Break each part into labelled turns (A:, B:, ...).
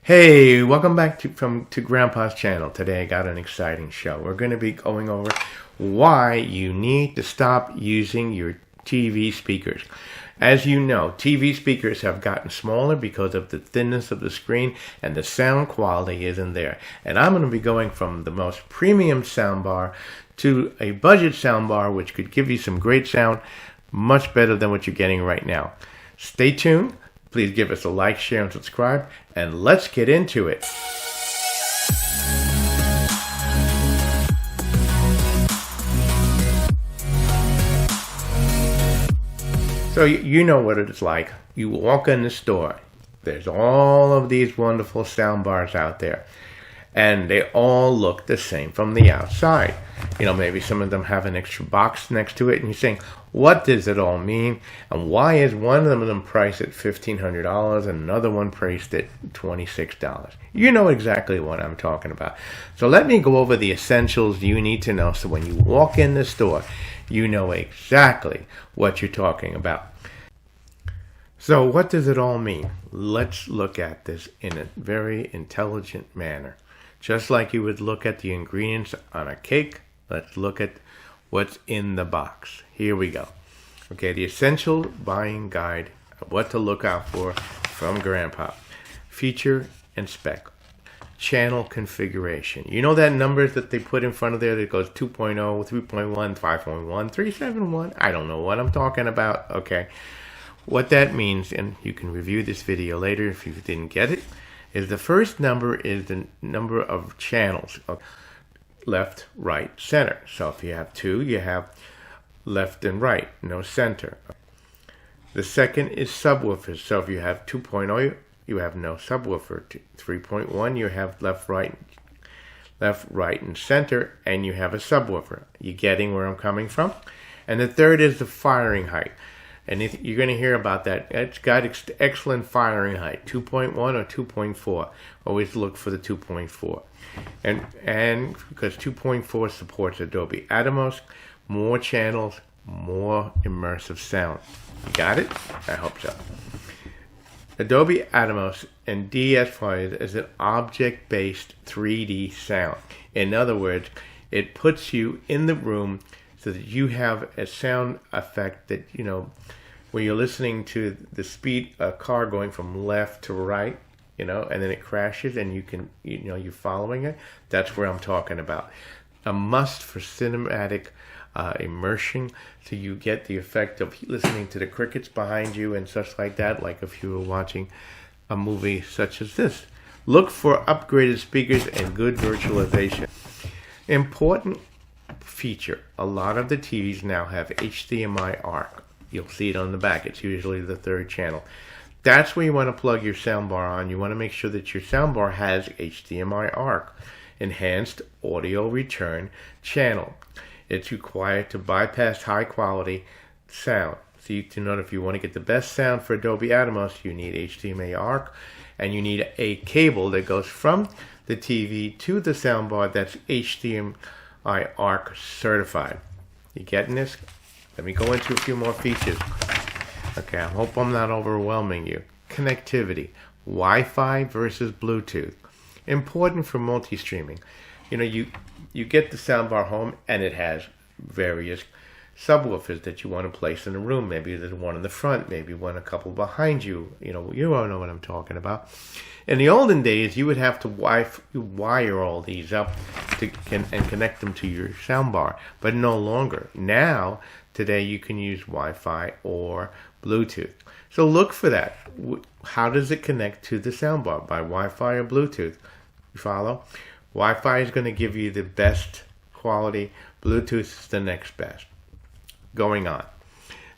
A: Hey, welcome back to Grandpa's channel. Today I got an exciting show. We're going to be going over why you need to stop using your TV speakers. As you know, TV speakers have gotten smaller because of the thinness of the screen and the sound quality isn't there. And I'm going to be going from the most premium soundbar to a budget soundbar which could give you some great sound, much better than what you're getting right now. Stay tuned. Please give us a like, share, and subscribe, and let's get into it. So you know what it's like. You walk in the store. There's all of these wonderful sound bars out there. And they all look the same from the outside. You know, maybe some of them have an extra box next to it, and you're saying, what does it all mean? And why is one of them priced at $1,500 and another one priced at $26? You know exactly what I'm talking about. So let me go over the essentials you need to know so when you walk in the store, you know exactly what you're talking about. So what does it all mean? Let's look at this in a very intelligent manner. Just like you would look at the ingredients on a cake, let's look at what's in the box. Here we go. Okay, the essential buying guide of what to look out for from Grandpa. Feature and spec. Channel configuration. You know that numbers that they put in front of there that goes 2.0, 3.1, 5.1, 371? I don't know what I'm talking about. Okay. What that means, and you can review this video later if you didn't get it, is the first number is the number of channels. Left, right, center. So if you have two, you have left and right, no center. The second is subwoofers. So if you have 2.0, you have no subwoofer. 3.1, you have left, right, and center, and you have a subwoofer. You getting where I'm coming from? And the third is the firing height. And you're going to hear about that. It's got excellent firing height, 2.1 or 2.4. Always look for the 2.4. And because 2.4 supports Adobe Atmos, more channels, more immersive sound. You got it? I hope so. Adobe Atmos and DS5 is an object-based 3D sound. In other words, it puts you in the room so that you have a sound effect that, you know, when you're listening to the speed, a car going from left to right, you know, and then it crashes and you can, you know, you're following it. That's where I'm talking about. A must for cinematic immersion, so you get the effect of listening to the crickets behind you and such like that, like if you were watching a movie such as this. Look for upgraded speakers and good virtualization. Important feature. A lot of the TVs now have HDMI ARC. You'll see it on the back. It's usually the third channel. That's where you want to plug your soundbar on. You want to make sure that your soundbar has HDMI ARC, Enhanced Audio Return Channel. It's required to bypass high quality sound. So you to know if you want to get the best sound for Adobe Atmos, you need HDMI ARC, and you need a cable that goes from the TV to the soundbar that's HDMI ARC certified. You getting this? Let me go into a few more features. Okay, I hope I'm not overwhelming you. Connectivity. Wi-Fi versus Bluetooth. Important for multi-streaming. You know, you get the soundbar home and it has various subwoofers that you want to place in the room. Maybe there's one in the front, maybe one a couple behind you. You know, you all know what I'm talking about. In the olden days, you would have to wire all these up and connect them to your soundbar, but no longer. Now, today, you can use Wi-Fi or Bluetooth. So look for that. How does it connect to the soundbar? By Wi-Fi or Bluetooth? You follow? Wi-Fi is going to give you the best quality. Bluetooth is the next best. Going on.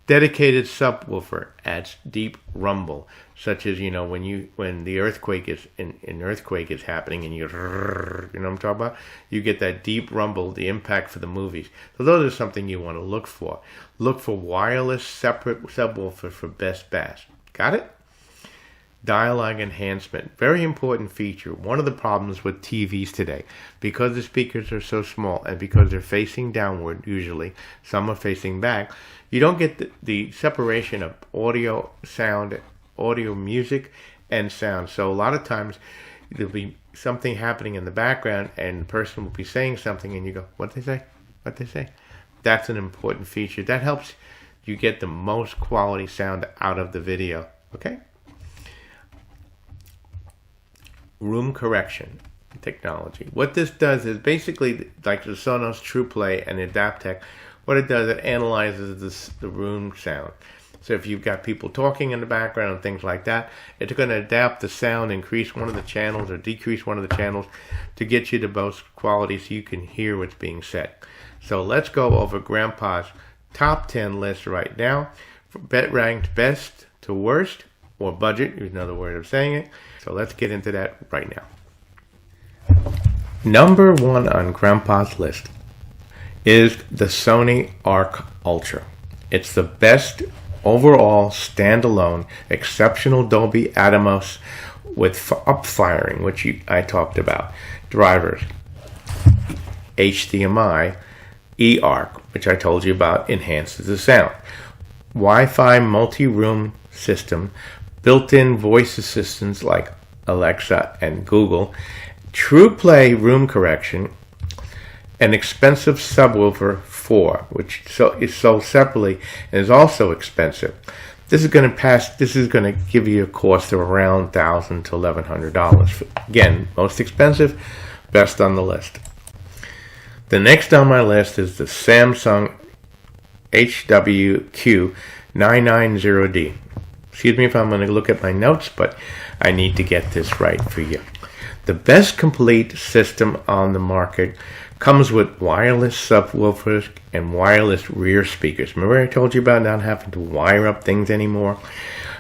A: Dedicated subwoofer adds deep rumble, such as, you know, when the earthquake is an earthquake is happening and you know what I'm talking about? You get that deep rumble, the impact for the movies. So those are something you want to look for. Look for wireless separate subwoofer for best bass. Got it? Dialogue enhancement, very important feature. One of the problems with TVs today, because the speakers are so small and because they're facing downward usually, some are facing back, you don't get the separation of audio, sound, audio, music, and sound. So a lot of times there'll be something happening in the background, and the person will be saying something, and you go, "What they say? What they say?" That's an important feature. That helps you get the most quality sound out of the video. Okay. Room correction technology. What this does is basically like the Sonos TruePlay and Adaptec. What it does, it analyzes the room sound. So if you've got people talking in the background and things like that, it's going to adapt the sound, increase one of the channels or decrease one of the channels to get you the most quality so you can hear what's being said. So let's go over Grandpa's top 10 list right now. Ranked best to worst, or budget, is another way of saying it. So let's get into that right now. Number 1 on Grandpa's list is the Sony Arc Ultra. It's the best overall standalone exceptional Dolby Atmos with upfiring, which I talked about, drivers, HDMI, eARC, which I told you about, enhances the sound, Wi-Fi multi-room system, built-in voice assistants like Alexa and Google, TruePlay room correction, an expensive subwoofer 4, which is sold separately and is also expensive. This is going to give you a cost of around $1,000 to $1,100. Again, most expensive, best on the list. The next on my list is the Samsung HWQ990D. Excuse me if I'm going to look at my notes, but I need to get this right for you. The best complete system on the market comes with wireless subwoofers and wireless rear speakers. Remember I told you about not having to wire up things anymore?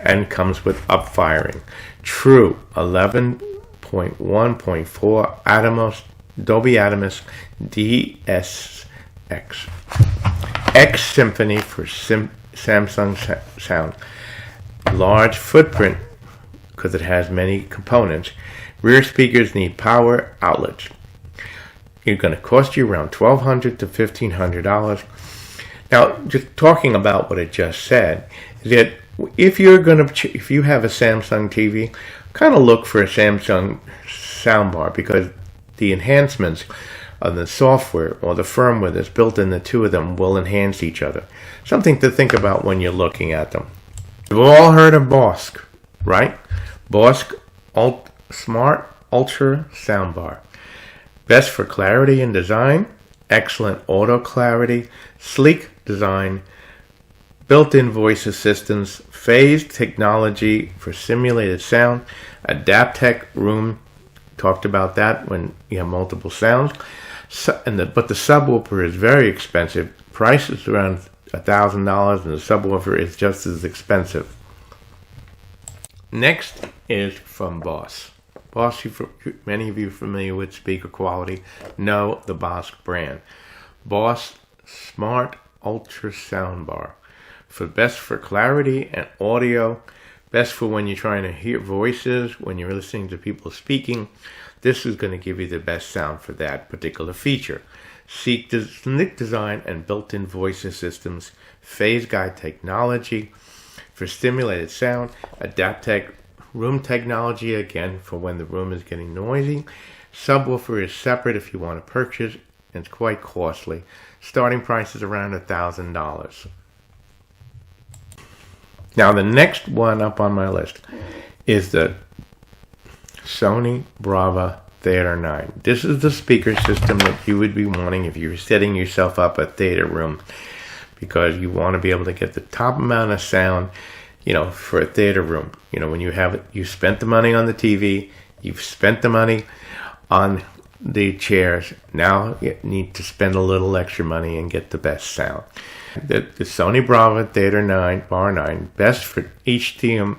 A: And comes with upfiring. True 11.1.4 Atmos, Dolby Atmos DSX. X Symphony for Samsung sound. Large footprint because it has many components. Rear speakers need power outlets. It's going to cost you around $1,200 to $1,500. Now, just talking about what I just said, is that if you have a Samsung TV, kind of look for a Samsung soundbar, because the enhancements of the software or the firmware that's built in the two of them will enhance each other. Something to think about when you're looking at them. You've all heard of Bosk, right? Bosk Smart Ultra Soundbar. Best for clarity and design, excellent auto clarity, sleek design, built-in voice assistance, phased technology for simulated sound, Adaptec room, talked about that when you have multiple sounds. But the subwoofer is very expensive. Price is around $1,000 and the subwoofer is just as expensive. Next is from Boss. Boss, many of you are familiar with speaker quality, know the Boss brand. Boss Smart Ultra Soundbar. Best for clarity and audio. Best for when you're trying to hear voices, when you're listening to people speaking. This is going to give you the best sound for that particular feature. Sleek design and built-in voice systems. Phase guide technology for stimulated sound. Adaptec room technology, again, for when the room is getting noisy. Subwoofer is separate if you want to purchase. It's quite costly. Starting price is around $1,000. Now, the next one up on my list is the Sony Brava Theater 9. This is the speaker system that you would be wanting if you're setting yourself up a theater room, because you want to be able to get the top amount of sound, for a theater room. When you spent the money on the TV, you've spent the money on the chairs. Now you need to spend a little extra money and get the best sound. The Sony Brava Theater 9, Bar 9, best for HDMI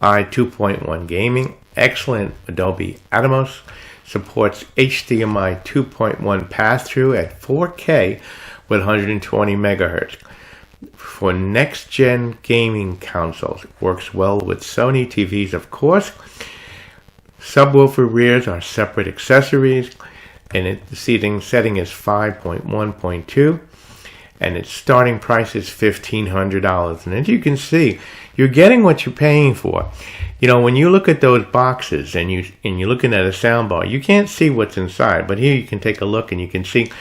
A: 2.1 gaming, excellent Dolby Atmos, supports HDMI 2.1 pass-through at 4K with 120 megahertz. For next-gen gaming consoles, works well with Sony TVs, of course. Subwoofer rears are separate accessories, and the setting is 5.1.2, and its starting price is $1,500. And as you can see, you're getting what you're paying for. You know, when you look at those boxes and you're looking at a soundbar, you can't see what's inside. But here you can take a look and you can see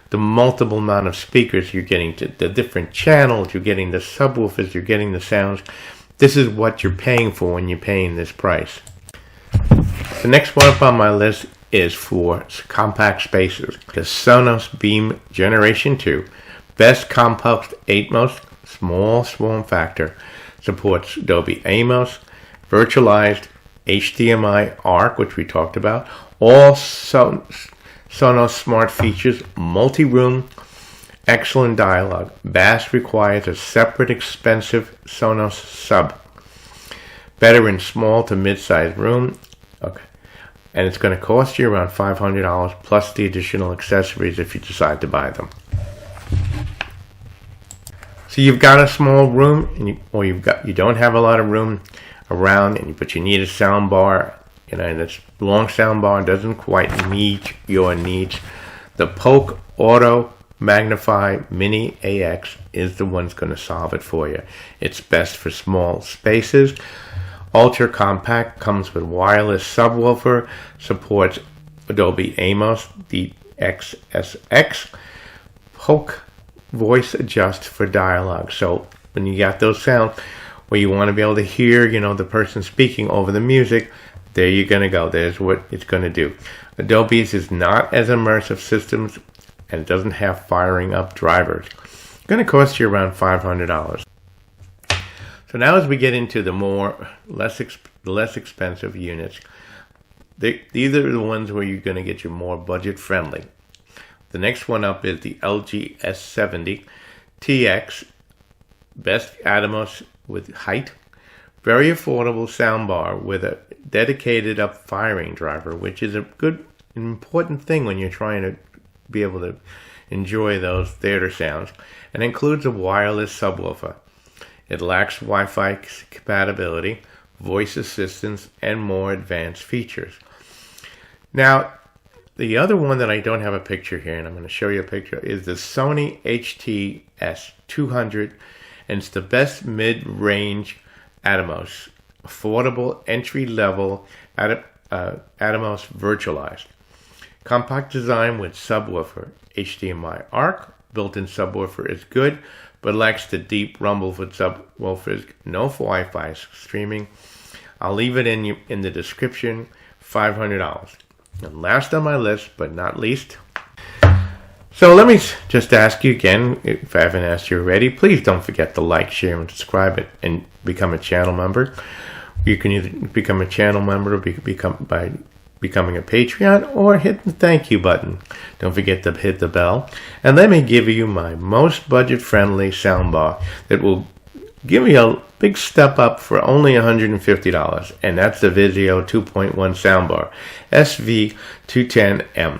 A: the multiple amount of speakers you're getting, to the different channels, you're getting the subwoofers, you're getting the sounds. This is what you're paying for when you're paying this price. The next one up on my list is for compact spacers. The Sonos Beam Generation 2, best compact Atmos, small form factor, supports Dolby Atmos, virtualized HDMI ARC, which we talked about, all Sonos smart features, multi-room, excellent dialogue. Bass requires a separate expensive Sonos sub. Better in small to mid-sized room. Okay. And it's going to cost you around $500 plus the additional accessories if you decide to buy them. So you've got a small room, and you don't have a lot of room around, but you need a sound bar. You know, and this long sound bar doesn't quite meet your needs. The Polk Auto Magnify Mini AX is the one that's going to solve it for you. It's best for small spaces. Ultra compact, comes with wireless subwoofer, supports Dolby Atmos, the XSX, Polk voice adjust for dialogue. So when you got those sounds where you want to be able to hear, you know, the person speaking over the music, there you're going to go. There's what it's going to do. Adobe's is not as immersive systems, and it doesn't have firing up drivers. It's going to cost you around $500. So now as we get into the less expensive units, these are the ones where you're going to get your more budget friendly. The next one up is the LG S70 TX, best Atmos with height, very affordable soundbar with a dedicated up firing driver, which is a good, important thing when you're trying to be able to enjoy those theater sounds, and includes a wireless subwoofer. It lacks Wi-Fi compatibility, voice assistance, and more advanced features. Now, the other one that I don't have a picture here, and I'm going to show you a picture, is the Sony HT-S200, and it's the best mid-range Atmos, affordable entry-level Atmos virtualized. Compact design with subwoofer, HDMI ARC, built-in subwoofer is good, but lacks the deep rumble with subwoofers, no Wi-Fi streaming. I'll leave it in the description, $500. And last on my list, but not least. So let me just ask you again, if I haven't asked you already, please don't forget to like, share, and subscribe it, and become a channel member. You can either become a channel member by becoming a Patreon, or hit the thank you button. Don't forget to hit the bell. And let me give you my most budget-friendly soundbar that will give you a big step up for only $150. And that's the Vizio 2.1 soundbar, SV210M.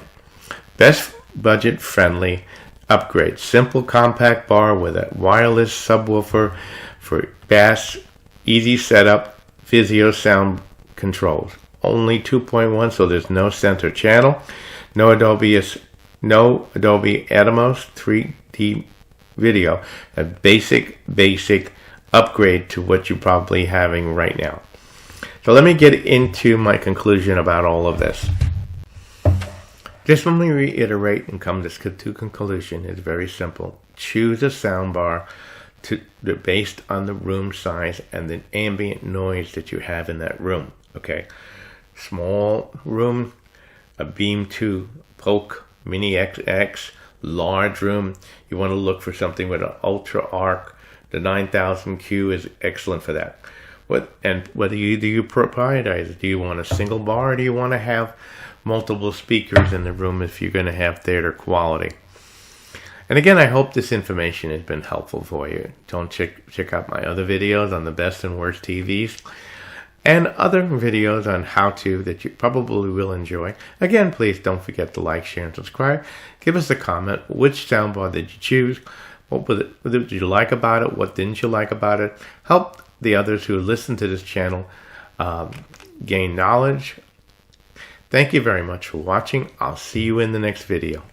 A: Best budget-friendly upgrade. Simple compact bar with a wireless subwoofer for bass, easy setup, Vizio sound controls. Only 2.1, so there's no center channel, no Adobe Atmos 3D video. A basic upgrade to what you're probably having right now. So let me get into my conclusion about all of this. Just let me reiterate and come to conclusion. It's very simple. Choose a soundbar based on the room size and the ambient noise that you have in that room. Okay. Small room, a Beam 2, Polk Mini XX, large room, you want to look for something with an Ultra Arc. The 9000Q is excellent for that. Whether you prioritize, do you want a single bar, or do you want to have multiple speakers in the room if you're going to have theater quality? And again, I hope this information has been helpful for you. Don't check out my other videos on the best and worst TVs, and other videos on how-to that you probably will enjoy. Again, please don't forget to like, share, and subscribe. Give us a comment. Which soundbar did you choose? What did you like about it? What didn't you like about it? Help the others who listen to this channel gain knowledge. Thank you very much for watching. I'll see you in the next video.